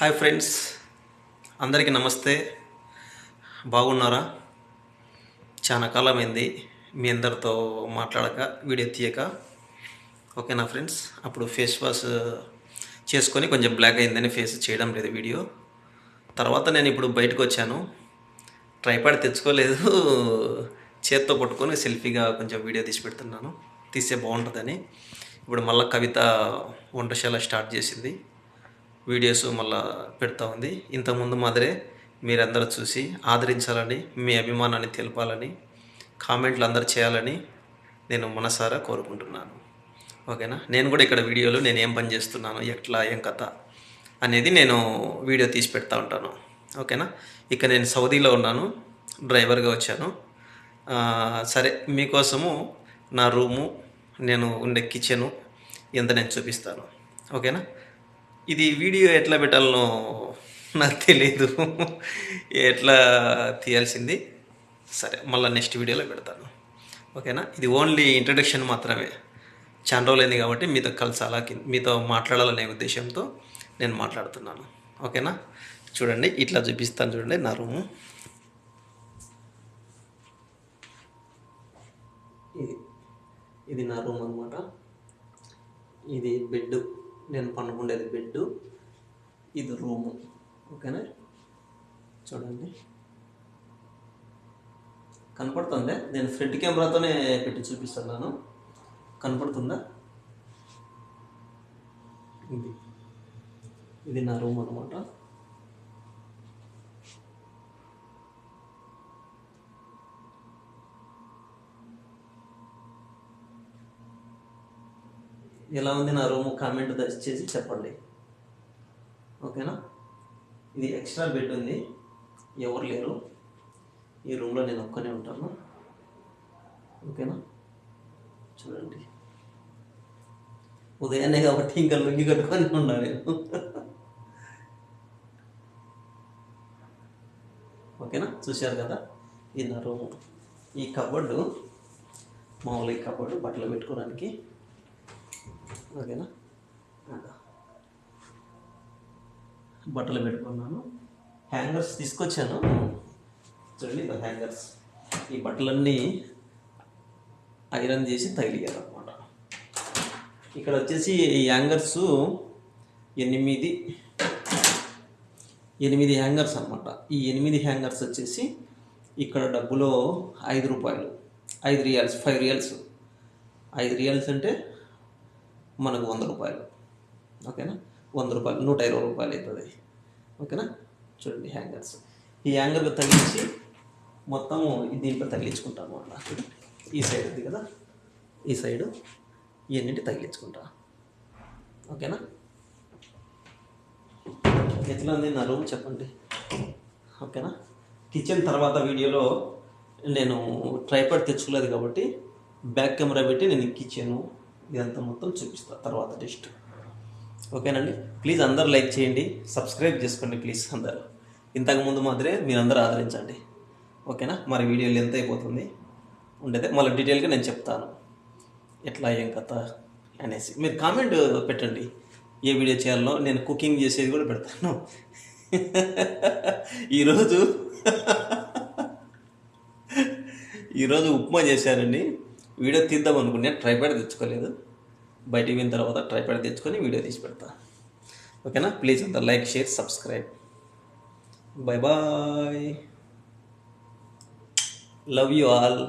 Hi friends, అందరికీ నమస్తే. బాగున్నారా? చాలా కాలమైంది మీ అందరితో మాట్లాడక, వీడియో తీయక. ఓకేనా ఫ్రెండ్స్? అప్పుడు ఫేస్ వాష్ చేసుకొని కొంచెం బ్లాక్ అయిందని ఫేస్ చేయడం లేదు వీడియో. తర్వాత నేను ఇప్పుడు బయటకు వచ్చాను. ట్రైపాడ్ తెచ్చుకోలేదు, చేత్తో పట్టుకొని సెల్ఫీగా కొంచెం వీడియో తీసి పెడుతున్నాను. తీస్తే బాగుంటుందని. ఇప్పుడు మళ్ళీ కవిత వంటశాల స్టార్ట్ చేసింది, వీడియోస్ మళ్ళా పెడతా ఉంది. ఇంతకుముందు మాదిరే మీరందరూ చూసి ఆదరించాలని, మీ అభిమానాన్ని తెలపాలని, కామెంట్లు అందరూ చేయాలని నేను మనసారా కోరుకుంటున్నాను. ఓకేనా? నేను కూడా ఇక్కడ వీడియోలో నేను ఏం పని చేస్తున్నాను, ఎట్లా ఏం కథ అనేది నేను వీడియో తీసి పెడతా ఉంటాను. ఓకేనా? ఇక నేను సౌదీలో ఉన్నాను, డ్రైవర్గా వచ్చాను. సరే, మీకోసము నా రూము, నేను ఉండే కిచెను ఎంత నేను చూపిస్తాను. ఓకేనా? ఇది వీడియో ఎట్లా పెట్టాలనో నాకు తెలియదు, ఎట్లా తీయాల్సింది. సరే, మళ్ళీ నెక్స్ట్ వీడియోలో పెడతాను. ఓకేనా? ఇది ఓన్లీ ఇంట్రడక్షన్ మాత్రమే. చాలా రోజులైంది కాబట్టి మీతో కలసాలా, మీతో మాట్లాడాలనే ఉద్దేశంతో నేను మాట్లాడుతున్నాను. ఓకేనా? చూడండి, ఇట్లా చూపిస్తాను. చూడండి నా రూము. ఇది నా రూమ్ అనమాట. ఇది బెడ్, నేను పనుకుండేది బెడ్. ఇది రూము. ఓకేనా? చూడండి, కనపడుతుందా? నేను ఫ్రంట్ కెమెరాతోనే పెట్టి చూపిస్తున్నాను. కనపడుతుందా? ఇది నా రూమ్ అనమాట. ఎలా ఉంది నా రూము? కామెంట్ చేసి చెప్పండి. ఓకేనా? ఇది ఎక్స్ట్రా బెడ్ ఉంది, ఎవరు లేరు. ఈ రూమ్లో నేను ఒక్కనే ఉంటాను. ఓకేనా? చూడండి, ఉదయాన్నే కాబట్టి ఇంకా లుంగి కట్టుకొని ఉన్నా నేను. ఓకేనా? చూశారు కదా, ఇది నా రూము. ఈ కబోర్డు మామూలు, ఈ కబోర్డు బట్టలు పెట్టుకోవడానికి. ఓకేనా? బట్టలు పెట్టుకున్నాను. హ్యాంగర్స్ తీసుకొచ్చాను. చూడండి, ఇది హ్యాంగర్స్. ఈ బట్టలన్నీ ఐరన్ చేసి తగిలియాలన్నమాట. ఇక్కడ వచ్చేసి ఈ హ్యాంగర్స్ 8 హ్యాంగర్స్ అనమాట. ఈ 8 హ్యాంగర్స్ వచ్చేసి ఇక్కడ డబ్బులో 5 రూపాయలు, 5 రియాల్స్, 5 రియాల్స్. 5 రియాల్స్ అంటే మనకు 100 రూపాయలు. ఓకేనా? 100 రూపాయలు, 120 రూపాయలు అవుతుంది. ఓకేనా? చూడండి హ్యాంగర్స్. ఈ హ్యాంగర్కి తగిలించి మొత్తము దీంట్లో తగిలించుకుంటాను అన్నమాట. ఈ సైడ్ ఉంది కదా, ఈ సైడు ఇవన్నింటి తగిలించుకుంటా. ఓకేనా? ఎట్లా ఉంది నా రూమ్ చెప్పండి. ఓకేనా? కిచెన్ తర్వాత వీడియోలో నేను ట్రైపాడ్ తెచ్చుకోలేదు కాబట్టి బ్యాక్ కెమెరా పెట్టి నేను కిచెను ఇదంతా మొత్తం చూపిస్తాను తర్వాత టెస్ట్. ఓకేనండి? ప్లీజ్ అందరూ లైక్ చేయండి, సబ్స్క్రైబ్ చేసుకోండి ప్లీజ్ అందరూ. ఇంతకుముందు మాత్రమే మీరందరూ ఆదరించండి. ఓకేనా? మరి వీడియోలు ఎంత అయిపోతుంది ఉండేదే, మళ్ళీ డీటెయిల్గా నేను చెప్తాను ఎట్లా ఏం కథ అనేసి. మీరు కామెంట్ పెట్టండి ఏ వీడియో చేయాలో. నేను కుకింగ్ చేసేది కూడా పెడతాను. ఈరోజు ఉప్మా చేశానండి. వీడియో తీద్దాం అనుకునే, ట్రైపాడ్ తెచ్చుకోలేదు. బయటికి పోయిన తర్వాత ట్రైపాడ్ తెచ్చుకొని వీడియో తీసి పెడతా. ఓకేనా? ప్లీజ్ అంతా like, share, subscribe. Bye bye. Love you all.